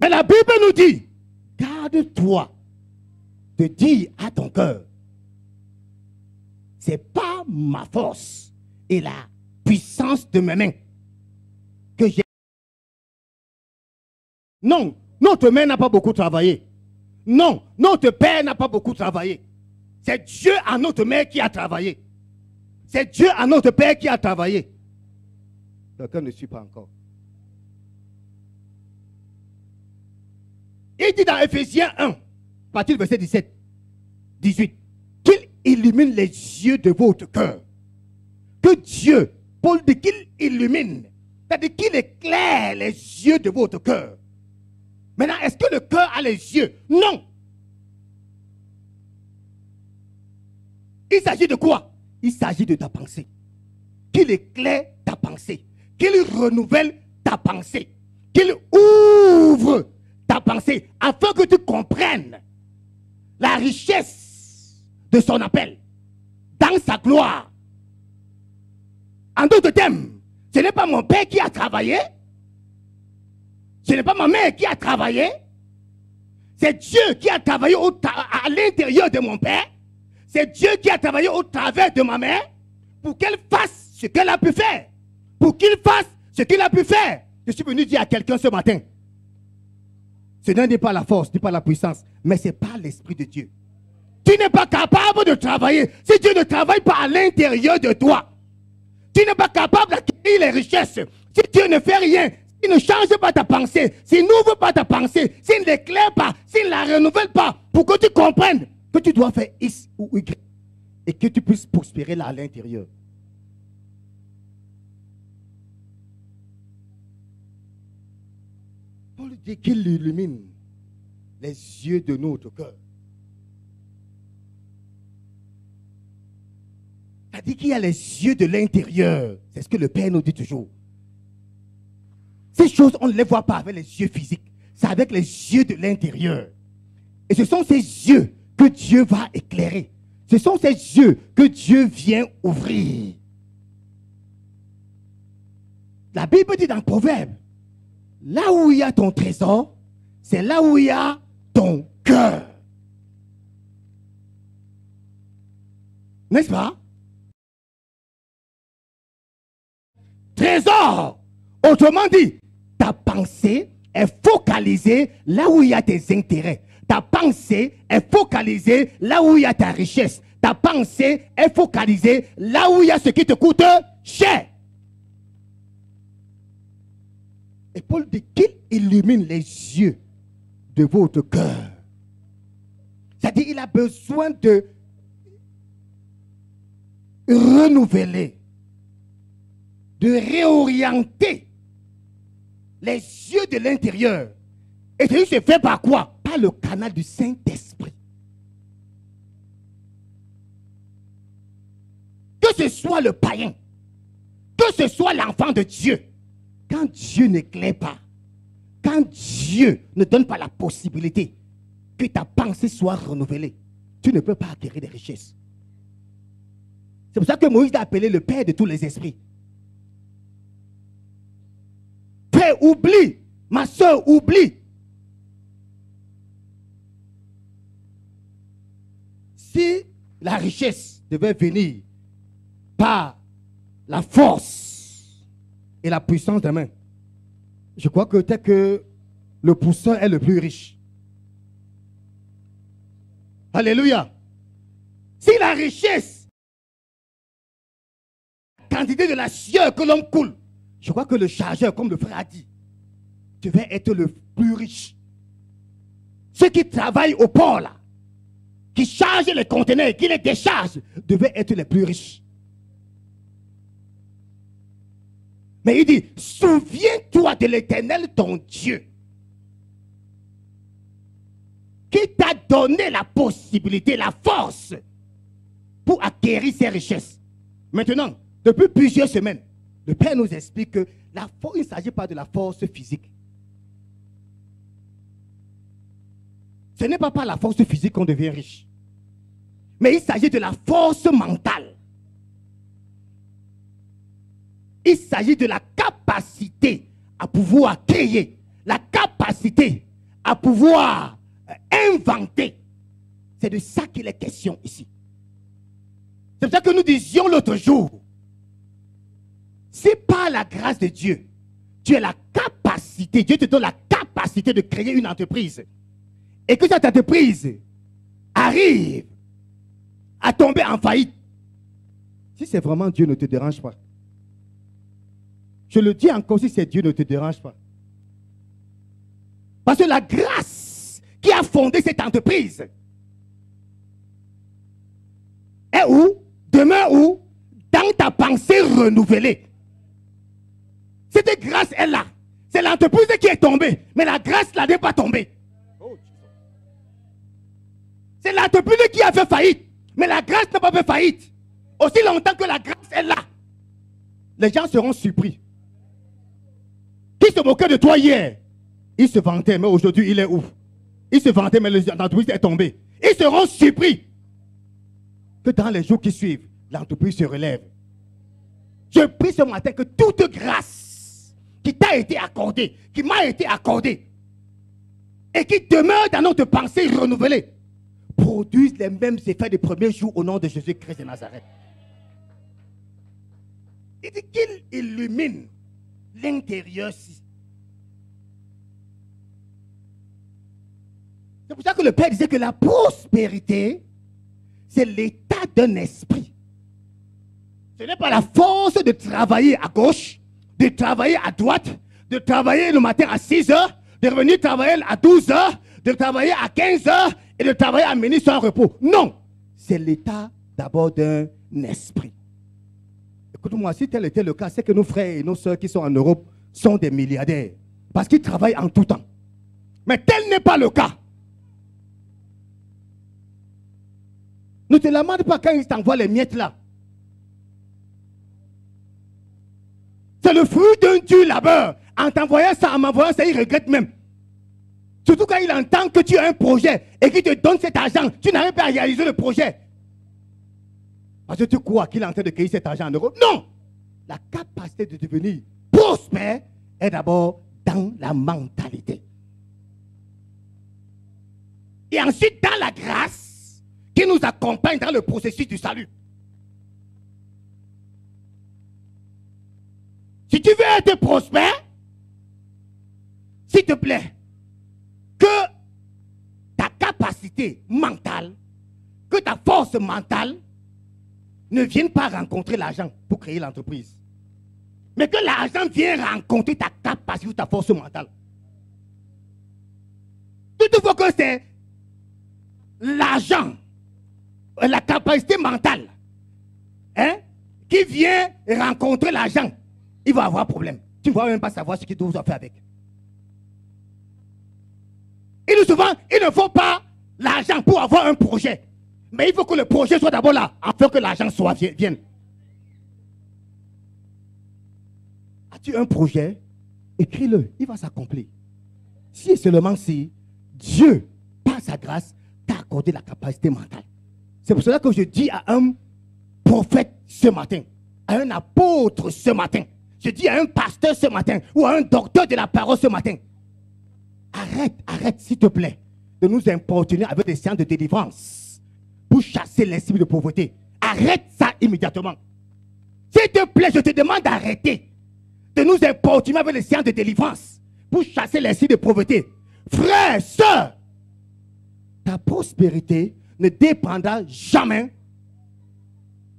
Mais la Bible nous dit, garde-toi de dire à ton cœur, c'est pas ma force et la puissance de mes mains que j'ai. Non, notre mère n'a pas beaucoup travaillé. Non, notre père n'a pas beaucoup travaillé. C'est Dieu à notre mère qui a travaillé. C'est Dieu à notre père qui a travaillé. Quelqu'un ne suit pas encore. Il dit dans Ephésiens 1, à partir du verset 17, 18, qu'il illumine les yeux de votre cœur. Que Dieu, Paul dit qu'il illumine, c'est-à-dire qu'il éclaire les yeux de votre cœur. Maintenant, est-ce que le cœur a les yeux? Non. Il s'agit de quoi? Il s'agit de ta pensée. Qu'il éclaire ta pensée. Qu'il renouvelle ta pensée. Qu'il ouvre ta pensée afin que tu comprennes la richesse de son appel dans sa gloire. En d'autres termes, ce n'est pas mon père qui a travaillé. Ce n'est pas ma mère qui a travaillé. C'est Dieu qui a travaillé à l'intérieur de mon père. C'est Dieu qui a travaillé au travers de ma mère pour qu'elle fasse ce qu'elle a pu faire. Pour qu'il fasse ce qu'il a pu faire. Je suis venu dire à quelqu'un ce matin, ce n'est pas la force, ce n'est pas la puissance, mais c'est pas l'Esprit de Dieu. Tu n'es pas capable de travailler si Dieu ne travaille pas à l'intérieur de toi. Tu n'es pas capable d'acquérir les richesses si Dieu ne fait rien. S'il ne change pas ta pensée, s'il n'ouvre pas ta pensée, s'il ne l'éclaire pas, s'il ne la renouvelle pas, pour que tu comprennes que tu dois faire X ou Y et que tu puisses prospérer là à l'intérieur. Paul dit qu'il illumine les yeux de notre cœur. Ça dit qu'il y a les yeux de l'intérieur. C'est ce que le Père nous dit toujours. Ces choses, on ne les voit pas avec les yeux physiques. C'est avec les yeux de l'intérieur. Et ce sont ces yeux que Dieu va éclairer. Ce sont ces yeux que Dieu vient ouvrir. La Bible dit dans le Proverbe, là où il y a ton trésor, c'est là où il y a ton cœur. N'est-ce pas? Trésor. Autrement dit, ta pensée est focalisée là où il y a tes intérêts. Ta pensée est focalisée là où il y a ta richesse. Ta pensée est focalisée là où il y a ce qui te coûte cher. Et Paul dit qu'il illumine les yeux de votre cœur. C'est-à-dire qu'il a besoin de renouveler, de réorienter les yeux de l'intérieur. Et cela se fait par quoi? Par le canal du Saint-Esprit. Que ce soit le païen, que ce soit l'enfant de Dieu, quand Dieu n'éclaire pas, quand Dieu ne donne pas la possibilité que ta pensée soit renouvelée, tu ne peux pas acquérir des richesses. C'est pour ça que Moïse a appelé le Père de tous les esprits. Frère, oublie. Ma soeur, oublie. Si la richesse devait venir par la force et la puissance des mains, je crois que peut-être que le pousseur est le plus riche. Alléluia. Si la richesse, la quantité de la sueur que l'homme coule, je crois que le chargeur, comme le frère a dit, devait être le plus riche. Ceux qui travaillent au port là, qui chargent les conteneurs, qui les déchargent, devaient être les plus riches. Mais il dit, souviens-toi de l'Éternel ton Dieu, qui t'a donné la possibilité, la force pour acquérir ces richesses. Maintenant, depuis plusieurs semaines, le Père nous explique que la force, il ne s'agit pas de la force physique. Ce n'est pas par la force physique qu'on devient riche. Mais il s'agit de la force mentale. Il s'agit de la capacité à pouvoir créer, la capacité à pouvoir inventer. C'est de ça qu'il est question ici. C'est pour ça que nous disions l'autre jour, si par la grâce de Dieu, tu as la capacité, Dieu te donne la capacité de créer une entreprise, et que cette entreprise arrive à tomber en faillite, si c'est vraiment Dieu, ne te dérange pas. Je le dis encore, si c'est Dieu, ne te dérange pas. Parce que la grâce qui a fondé cette entreprise est où? Demeure où? Dans ta pensée renouvelée. Cette grâce est là. C'est l'entreprise qui est tombée, mais la grâce là n'est pas tombée. C'est l'entreprise qui a fait faillite, mais la grâce n'a pas fait faillite. Aussi longtemps que la grâce est là, les gens seront surpris. Qui se moquait de toi hier? Il se vantait, mais aujourd'hui il est où? Il se vantait, mais l'entreprise est tombée. Ils seront surpris que dans les jours qui suivent, l'entreprise se relève. Je prie ce matin que toute grâce qui t'a été accordée, qui m'a été accordée, et qui demeure dans notre pensée renouvelée, produisent les mêmes effets des premiers jours au nom de Jésus-Christ de Nazareth. Il dit qu'il illumine l'intérieur. C'est pour ça que le Père disait que la prospérité, c'est l'état d'un esprit. Ce n'est pas la force de travailler à gauche, de travailler à droite, de travailler le matin à 6 heures, de revenir travailler à 12 heures, de travailler à 15 heures et de travailler à minuit sans repos. Non, c'est l'état d'abord d'un esprit. Écoute-moi, si tel était le cas, c'est que nos frères et nos soeurs qui sont en Europe sont des milliardaires. Parce qu'ils travaillent en tout temps. Mais tel n'est pas le cas. Ne te lamente pas quand ils t'envoient les miettes là. C'est le fruit d'un dur labeur. En t'envoyant ça, en m'envoyant ça, il regrette même. Surtout quand il entend que tu as un projet et qu'il te donne cet argent, tu n'arrives pas à réaliser le projet. Parce que tu crois qu'il est en train de cueillir cet argent en Europe. Non! La capacité de devenir prospère est d'abord dans la mentalité. Et ensuite dans la grâce qui nous accompagne dans le processus du salut. Si tu veux être prospère, s'il te plaît, que ta capacité mentale, que ta force mentale ne vienne pas rencontrer l'argent pour créer l'entreprise. Mais que l'argent vienne rencontrer ta capacité ou ta force mentale. Toutefois que c'est l'argent, la capacité mentale, qui vient rencontrer l'argent, il va avoir problème. Tu ne vas même pas savoir ce qu'il doit faire avec. Et souvent, il ne faut pas l'argent pour avoir un projet. Mais il faut que le projet soit d'abord là, afin que l'argent vienne. As-tu un projet? Écris-le, il va s'accomplir. Si et seulement si Dieu, par sa grâce, t'a accordé la capacité mentale. C'est pour cela que je dis à un prophète ce matin, à un apôtre ce matin, je dis à un pasteur ce matin, ou à un docteur de la parole ce matin, arrête s'il te plaît, de nous importuner avec des séances de délivrance pour chasser l'esprit de pauvreté. Arrête ça immédiatement. S'il te plaît, je te demande d'arrêter de nous importuner avec les séances de délivrance pour chasser l'esprit de pauvreté. Frère, sœur, ta prospérité ne dépendra jamais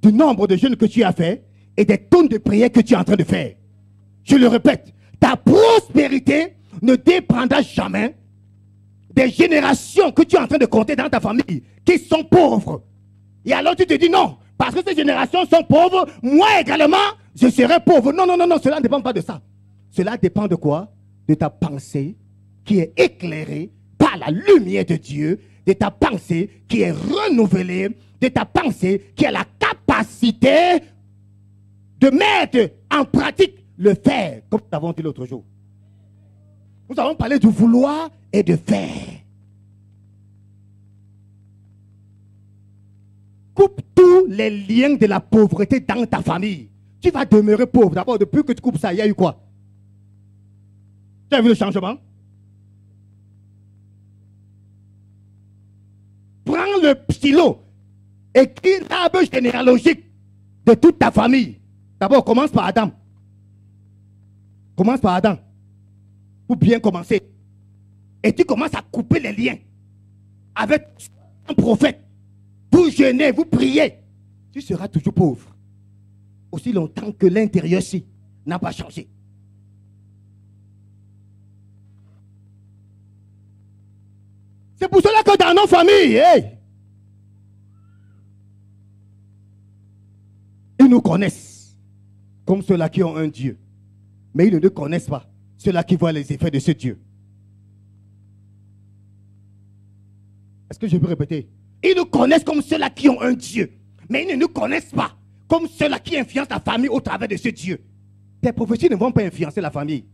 du nombre de jeûnes que tu as fait et des tonnes de prières que tu es en train de faire. Je le répète, ta prospérité ne dépendra jamais des générations que tu es en train de compter dans ta famille qui sont pauvres. Et alors tu te dis non, parce que ces générations sont pauvres, moi également, je serai pauvre. Non, cela ne dépend pas de ça. Cela dépend de quoi? De ta pensée qui est éclairée par la lumière de Dieu, de ta pensée qui est renouvelée, de ta pensée qui a la capacité de mettre en pratique le faire, comme nous avons dit l'autre jour. Nous avons parlé du vouloir et de faire. Coupe tous les liens de la pauvreté dans ta famille. Tu vas demeurer pauvre. D'abord, depuis que tu coupes ça, il y a eu quoi? Tu as vu le changement? prends le stylo, écris l'arbre généalogique de toute ta famille. D'abord, commence par Adam. Commence par Adam. Pour bien commencer. Et tu commences à couper les liens avec un prophète. Vous jeûnez, vous priez. Tu seras toujours pauvre. Aussi longtemps que l'intérieur-ci n'a pas changé. C'est pour cela que dans nos familles, hey, ils nous connaissent comme ceux-là qui ont un Dieu. Mais ils ne nous connaissent pas, ceux-là qui voient les effets de ce Dieu. Est-ce que je peux répéter? Ils nous connaissent comme ceux-là qui ont un Dieu. Mais ils ne nous connaissent pas comme ceux-là qui influencent la famille au travers de ce Dieu. Tes prophéties ne vont pas influencer la famille.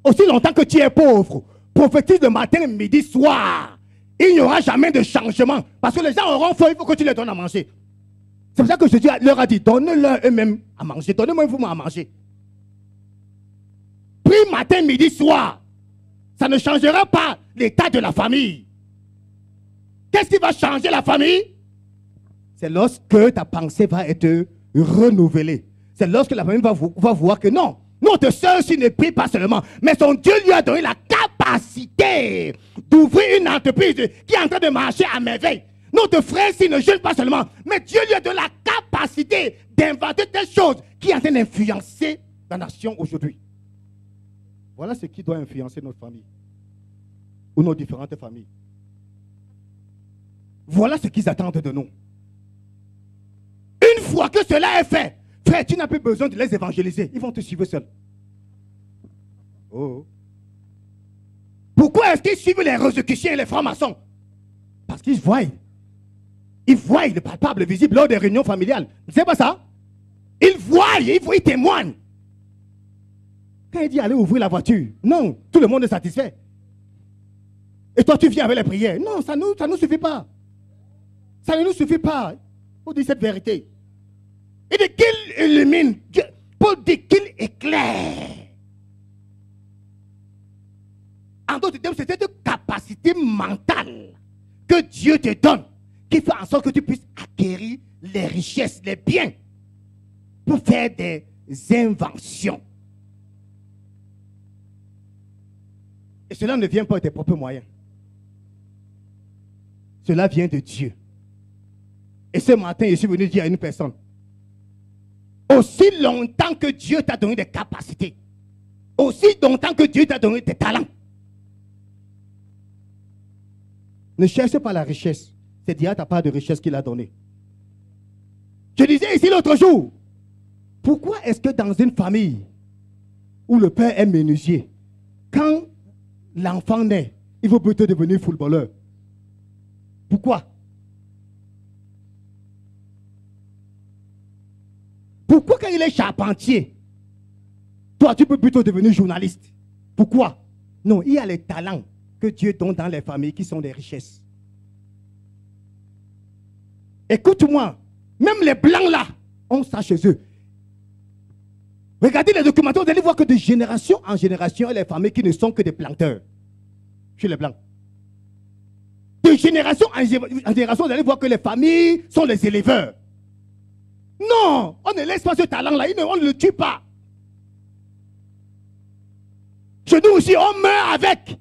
Aussi longtemps que tu es pauvre, prophétise le matin, midi, soir. Il n'y aura jamais de changement. Parce que les gens auront faim, il faut que tu les donnes à manger. C'est pour ça que Jésus leur a dit, donne-leur eux-mêmes à manger. Donnez-moi vous à manger. Prie matin, midi, soir. Ça ne changera pas l'état de la famille. Qu'est-ce qui va changer la famille? C'est lorsque ta pensée va être renouvelée. C'est lorsque la famille va voir que non, notre soeur ne prie pas seulement, mais son Dieu lui a donné la capacité d'ouvrir une entreprise qui est en train de marcher à merveille. Notre frère ne jeûne pas seulement, mais Dieu lui a donné la capacité d'inventer des choses qui est en train d'influencer la nation aujourd'hui. Voilà ce qui doit influencer notre famille ou nos différentes familles. Voilà ce qu'ils attendent de nous. Une fois que cela est fait, frère, tu n'as plus besoin de les évangéliser. Ils vont te suivre seuls. Oh. Pourquoi est-ce qu'ils suivent les Rosicruciens et les francs-maçons? Parce qu'ils voient. Ils voient le palpable, le visible lors des réunions familiales. C'est pas ça? Ils voient, ils témoignent. Quand il dit allez ouvrir la voiture, non, tout le monde est satisfait. Et toi, tu viens avec les prières. Non, ça ne nous suffit pas. Ça ne nous suffit pas. Pour dire cette vérité. Il dit qu'il illumine. Pour dire qu'il éclaire. En d'autres termes, c'est cette capacité mentale que Dieu te donne qui fait en sorte que tu puisses acquérir les richesses, les biens pour faire des inventions. Et cela ne vient pas de tes propres moyens. Cela vient de Dieu. Et ce matin, je suis venu dire à une personne, aussi longtemps que Dieu t'a donné des capacités, aussi longtemps que Dieu t'a donné des talents, ne cherche pas la richesse. C'est déjà ta part de richesse qu'il a donnée. Je disais ici l'autre jour, pourquoi est-ce que dans une famille où le père est menuisier, quand l'enfant naît, il veut plutôt devenir footballeur? Pourquoi? Pourquoi quand il est charpentier, toi tu peux plutôt devenir journaliste? Pourquoi? Non, il y a les talents que Dieu donne dans les familles qui sont des richesses. Écoute-moi, même les blancs là, ont ça chez eux. Regardez les documentaires, vous allez voir que de génération en génération, il y a les familles qui ne sont que des planteurs chez les blancs. De génération en génération, vous allez voir que les familles sont les éleveurs. Non, on ne laisse pas ce talent-là, on ne le tue pas. Chez nous aussi, on meurt avec.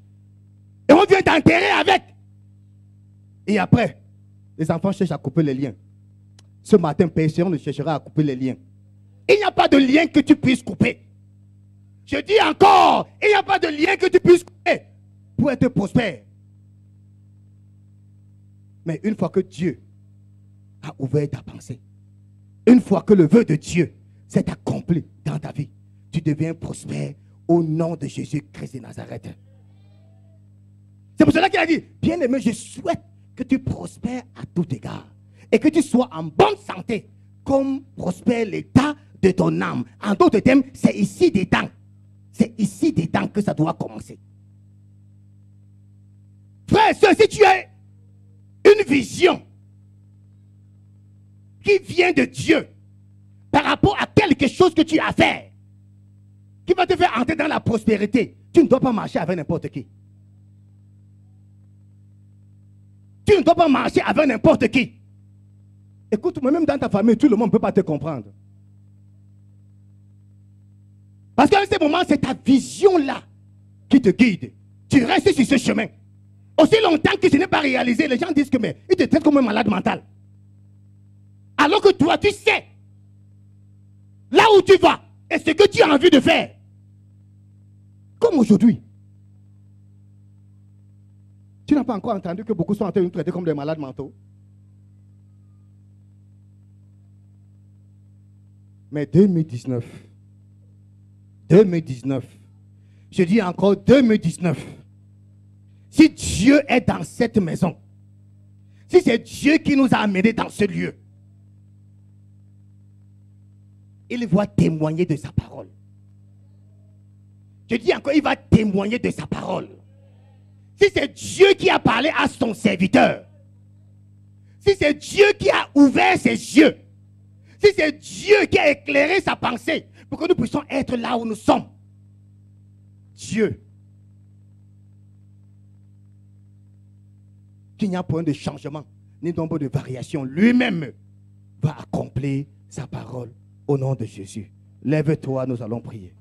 Et on vient t'enterrer avec. Et après, les enfants cherchent à couper les liens. Ce matin, personne ne cherchera à couper les liens. Il n'y a pas de lien que tu puisses couper. Je dis encore, il n'y a pas de lien que tu puisses couper pour être prospère. Mais une fois que Dieu a ouvert ta pensée, une fois que le vœu de Dieu s'est accompli dans ta vie, tu deviens prospère au nom de Jésus-Christ de Nazareth. C'est pour cela qu'il a dit, bien-aimé, je souhaite que tu prospères à tout égard et que tu sois en bonne santé comme prospère l'état de ton âme. En d'autres termes, c'est ici des temps. C'est ici des temps que ça doit commencer. Frère et soeur, si tu as une vision qui vient de Dieu par rapport à quelque chose que tu as fait, qui va te faire entrer dans la prospérité, tu ne dois pas marcher avec n'importe qui. Tu ne dois pas marcher avec n'importe qui. Écoute-moi, même dans ta famille, tout le monde ne peut pas te comprendre. Parce qu'à ce moment, c'est ta vision-là qui te guide. Tu restes sur ce chemin. Aussi longtemps que ce n'est pas réalisé, les gens disent que mais il te traite comme un malade mental. Alors que toi, tu sais là où tu vas et ce que tu as envie de faire. Comme aujourd'hui. Tu n'as pas encore entendu que beaucoup sont en train de nous traiter comme des malades mentaux? Mais 2019, je dis encore 2019, si Dieu est dans cette maison, si c'est Dieu qui nous a amenés dans ce lieu, il va témoigner de sa parole. Je dis encore, il va témoigner de sa parole. Si c'est Dieu qui a parlé à son serviteur, si c'est Dieu qui a ouvert ses yeux, si c'est Dieu qui a éclairé sa pensée pour que nous puissions être là où nous sommes, Dieu, qu'il n'y a point de changement, ni d'ombre de variation, lui-même va accomplir sa parole au nom de Jésus. Lève-toi, nous allons prier.